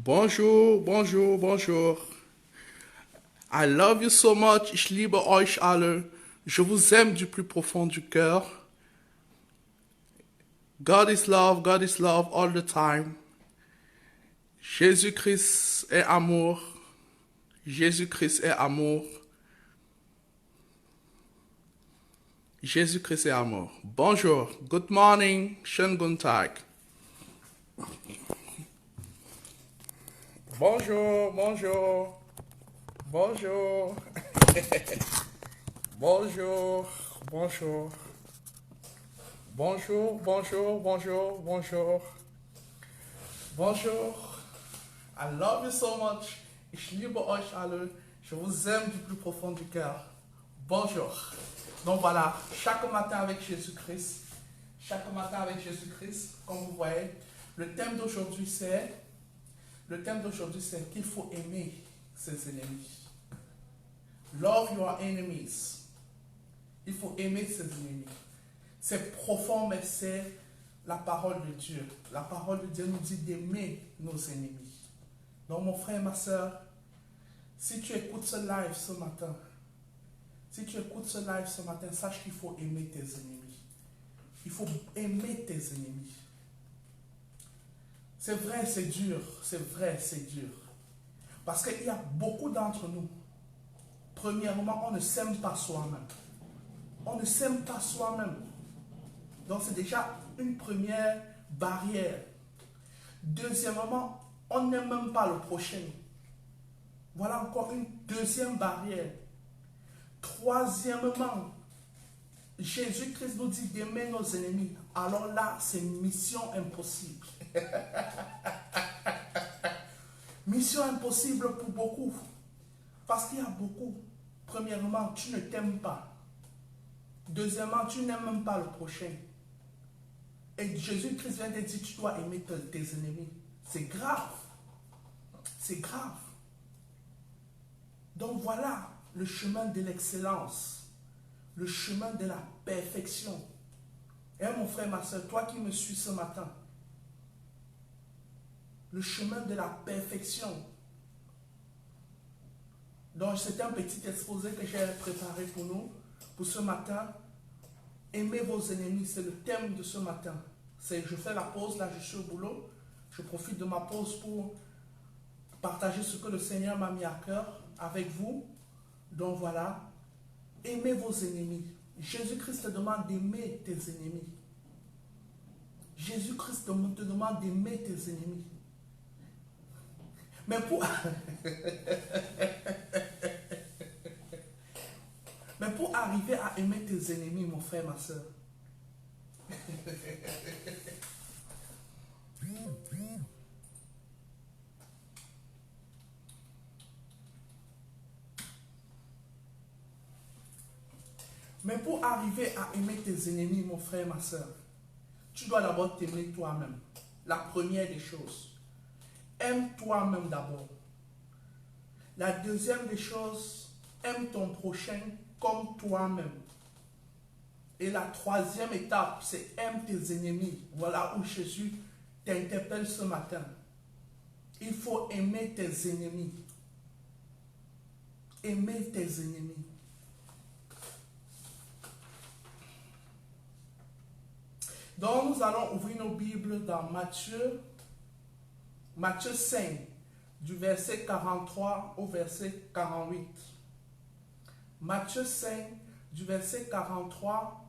Bonjour, bonjour, bonjour. I love you so much. Ich liebe euch alle. Je vous aime du plus profond du cœur. God is love all the time. Jésus-Christ est amour. Jésus-Christ est amour. Jésus-Christ est amour. Bonjour, good morning, schönen guten Tag. Bonjour, bonjour, bonjour, bonjour, bonjour, bonjour, bonjour, bonjour, bonjour, bonjour. I love you so much. Ich liebe euch alle. Je vous aime du plus profond du cœur. Bonjour. Donc voilà, chaque matin avec Jésus-Christ, chaque matin avec Jésus-Christ, comme vous voyez, le thème d'aujourd'hui c'est qu'il faut aimer ses ennemis. Love your enemies. Il faut aimer ses ennemis. C'est profond, mais c'est la parole de Dieu. La parole de Dieu nous dit d'aimer nos ennemis. Donc mon frère, ma soeur, si tu écoutes ce live ce matin, sache qu'il faut aimer tes ennemis. Il faut aimer tes ennemis. C'est vrai, c'est dur. Parce qu'il y a beaucoup d'entre nous. Premièrement, on ne s'aime pas soi-même. Donc c'est déjà une première barrière. Deuxièmement, on n'aime même pas le prochain. Voilà encore une deuxième barrière. Troisièmement, Jésus-Christ nous dit d'aimer nos ennemis. Alors là, c'est mission impossible. Mission impossible pour beaucoup. Parce qu'il y a beaucoup. Premièrement, tu ne t'aimes pas. Deuxièmement, tu n'aimes même pas le prochain. Et Jésus-Christ vient de dire, tu dois aimer tes ennemis. C'est grave. C'est grave. Donc voilà le chemin de l'excellence. Le chemin de la perfection. Et mon frère, ma soeur, toi qui me suis ce matin, le chemin de la perfection. Donc c'était un petit exposé que j'ai préparé pour nous, pour ce matin. Aimez vos ennemis, c'est le thème de ce matin. Je fais la pause, là je suis au boulot. Je profite de ma pause pour partager ce que le Seigneur m'a mis à cœur avec vous. Donc voilà, aimez vos ennemis. Jésus-Christ te demande d'aimer tes ennemis. Jésus-Christ te demande d'aimer tes ennemis. Mais pour arriver à aimer tes ennemis, mon frère, ma soeur, tu dois d'abord t'aimer toi-même. La première des choses. Aime toi-même d'abord. La deuxième des choses, aime ton prochain comme toi-même. Et la troisième étape, c'est aime tes ennemis. Voilà où Jésus t'interpelle ce matin. Il faut aimer tes ennemis. Aimer tes ennemis. Donc nous allons ouvrir nos Bibles dans Matthieu 5, du verset 43 au verset 48. Matthieu 5, du verset 43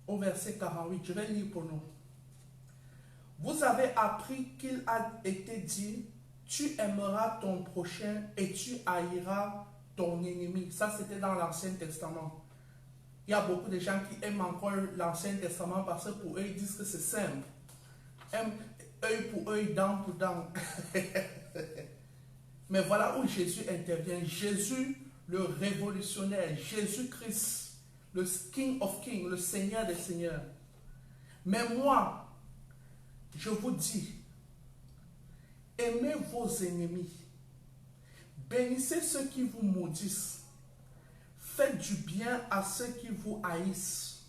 au verset 48. Je vais lire pour nous. Vous avez appris qu'il a été dit, tu aimeras ton prochain et tu haïras ton ennemi. Ça, c'était dans l'Ancien Testament. Il y a beaucoup de gens qui aiment encore l'Ancien Testament parce que pour eux, ils disent que c'est simple. Aime œil pour œil, dent pour dent. Mais voilà où Jésus intervient. Jésus, le révolutionnaire, Jésus-Christ, le King of Kings, le Seigneur des Seigneurs. Mais moi, je vous dis, aimez vos ennemis, bénissez ceux qui vous maudissent, faites du bien à ceux qui vous haïssent,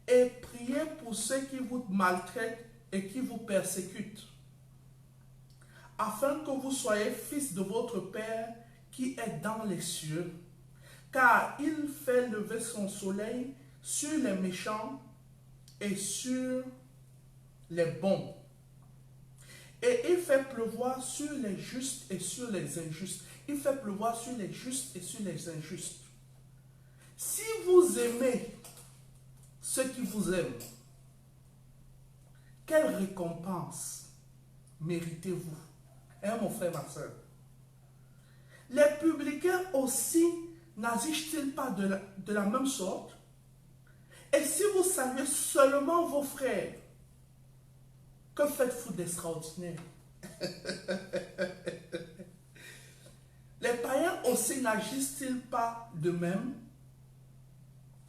et priez pour ceux qui vous maltraitent et qui vous persécutent, afin que vous soyez fils de votre Père qui est dans les cieux. Car il fait lever son soleil sur les méchants et sur les bons. Et il fait pleuvoir sur les justes et sur les injustes. Il fait pleuvoir sur les justes et sur les injustes. Si vous aimez ceux qui vous aiment, quelle récompense méritez-vous? Hein, mon frère, ma soeur? Les publicains aussi n'agissent-ils pas de la même sorte? Et si vous saluez seulement vos frères, que faites-vous d'extraordinaire? Les païens aussi n'agissent-ils pas de même?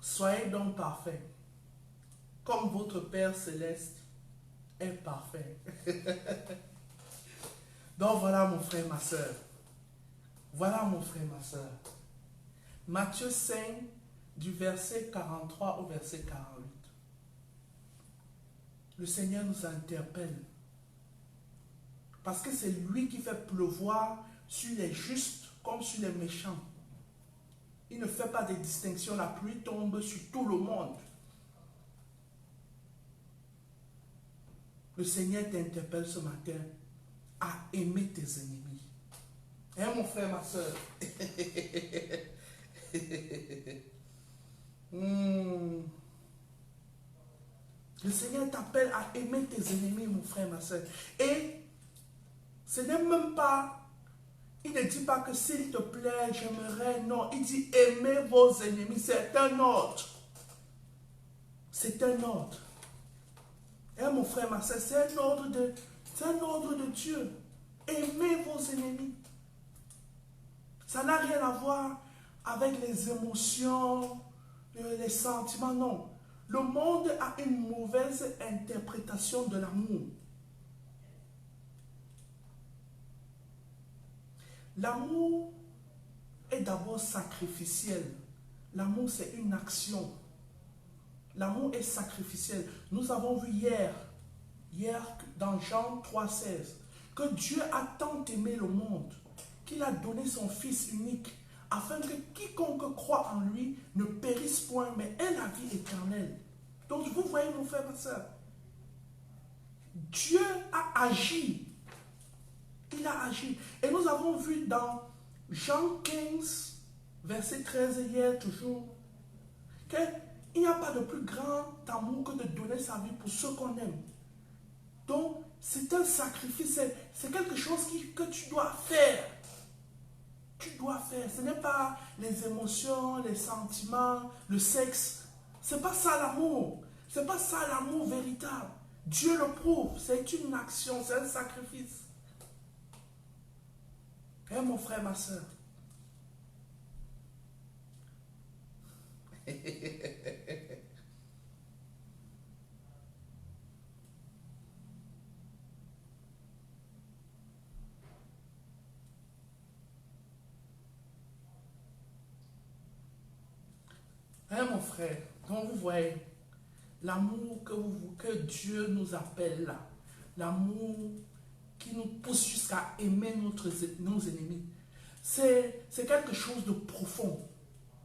Soyez donc parfaits, comme votre Père céleste est parfait. Donc voilà mon frère, ma soeur. Voilà mon frère, ma soeur. Matthieu 5, du verset 43 au verset 48. Le Seigneur nous interpelle. Parce que c'est lui qui fait pleuvoir sur les justes comme sur les méchants. Il ne fait pas de distinction. La pluie tombe sur tout le monde. Le Seigneur t'interpelle ce matin à aimer tes ennemis. Hein, mon frère, ma soeur? Le Seigneur t'appelle à aimer tes ennemis, mon frère, ma soeur. Et ce n'est même pas, il ne dit pas que s'il te plaît, j'aimerais, non. Il dit aimez vos ennemis, c'est un ordre. C'est un ordre. Hein, mon frère, ma soeur, c'est un ordre de Dieu. Aimez vos ennemis. Ça n'a rien à voir avec les émotions, les sentiments, non. Le monde a une mauvaise interprétation de l'amour. L'amour est d'abord sacrificiel. L'amour, c'est une action. L'amour est sacrificiel. Nous avons vu hier dans Jean 3,16, que Dieu a tant aimé le monde qu'il a donné son Fils unique, afin que quiconque croit en lui ne périsse point, mais ait la vie éternelle. Donc vous voyez, mon frère, ma soeur, Dieu a agi. Il a agi. Et nous avons vu dans Jean 15, verset 13, hier toujours, qu'il n'y a pas de plus grand amour que de donner sa vie pour ceux qu'on aime. Donc, c'est un sacrifice, c'est quelque chose que tu dois faire. Tu dois faire. Ce n'est pas les émotions, les sentiments, le sexe. Ce n'est pas ça l'amour. Ce n'est pas ça l'amour véritable. Dieu le prouve. C'est une action, c'est un sacrifice. Hein, mon frère, ma soeur? Hein, mon frère? Donc vous voyez, l'amour que Dieu nous appelle là, l'amour qui nous pousse jusqu'à aimer nos ennemis, c'est quelque chose de profond.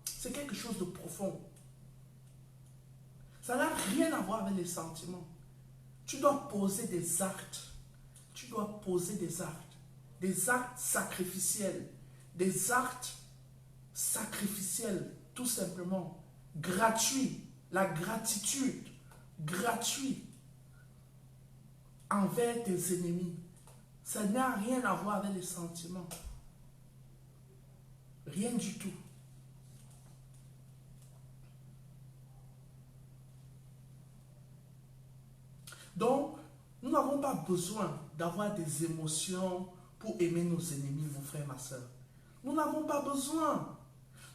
C'est quelque chose de profond. Ça n'a rien à voir avec les sentiments. Tu dois poser des actes. Tu dois poser des actes. Des actes sacrificiels. Des actes sacrificiels, tout simplement. Gratuits. La gratitude. Gratuit. Envers tes ennemis. Ça n'a rien à voir avec les sentiments. Rien du tout. Donc, nous n'avons pas besoin d'avoir des émotions pour aimer nos ennemis, mon frère, ma soeur. Nous n'avons pas besoin.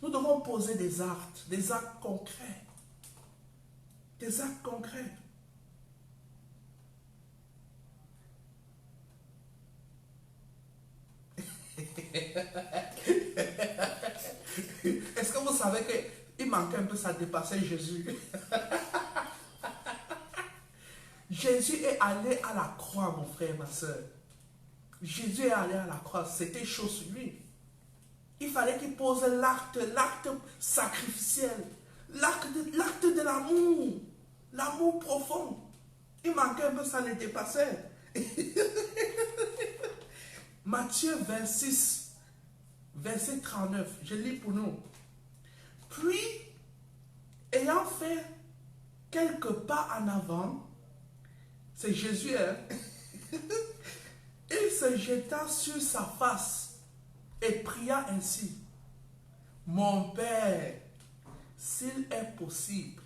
Nous devons poser des actes concrets. Des actes concrets. Est-ce que vous savez qu'il manquait un peu, ça dépassait Jésus? Jésus est allé à la croix, mon frère, ma soeur. Jésus est allé à la croix, c'était chaud sur lui. Il fallait qu'il pose l'acte sacrificiel, l'acte de l'amour, l'amour profond. Il manquait un peu, ça le dépassait. Matthieu 26, verset 39, je lis pour nous. Puis, ayant fait quelques pas en avant, c'est Jésus, hein? Il se jeta sur sa face et pria ainsi. Mon Père, s'il est possible,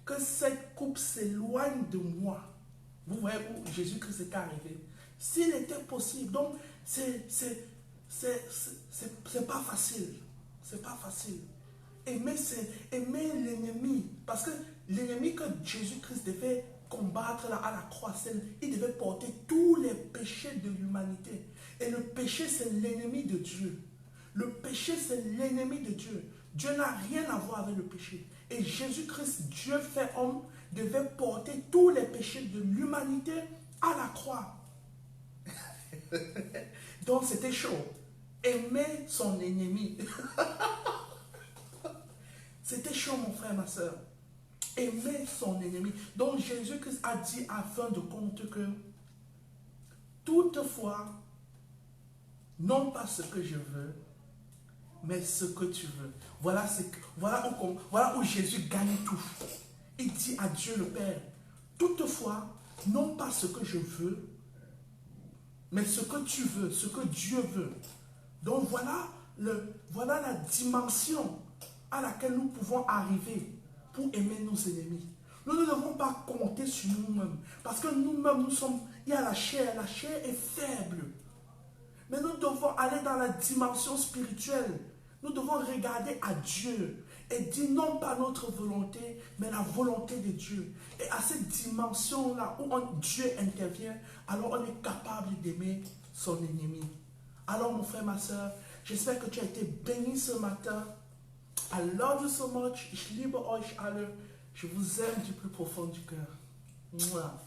que cette coupe s'éloigne de moi. Vous voyez où Jésus-Christ est arrivé. S'il était possible, donc c'est pas facile. C'est pas facile. Aimer l'ennemi. Parce que l'ennemi que Jésus-Christ devait combattre là, à la croix, il devait porter tous les péchés de l'humanité. Et le péché, c'est l'ennemi de Dieu. Le péché, c'est l'ennemi de Dieu. Dieu n'a rien à voir avec le péché. Et Jésus-Christ, Dieu fait homme, devait porter tous les péchés de l'humanité à la croix. Donc c'était chaud. Aimer son ennemi. C'était chaud, mon frère, ma soeur. Aimer son ennemi. Donc Jésus-Christ a dit à fin de compte que toutefois, non pas ce que je veux, mais ce que tu veux. Voilà où Jésus gagne tout. Il dit à Dieu le Père, toutefois, non pas ce que je veux, mais ce que tu veux, ce que Dieu veut. Donc voilà la dimension à laquelle nous pouvons arriver pour aimer nos ennemis. Nous ne devons pas compter sur nous-mêmes. Parce que nous-mêmes, il y a la chair est faible. Mais nous devons aller dans la dimension spirituelle. Nous devons regarder à Dieu et dire non pas notre volonté, mais la volonté de Dieu. Et à cette dimension-là où Dieu intervient, alors on est capable d'aimer son ennemi. Alors mon frère, ma soeur, j'espère que tu as été béni ce matin. I love you so much. Ich liebe euch alle. Je vous aime du plus profond du cœur. Mouah.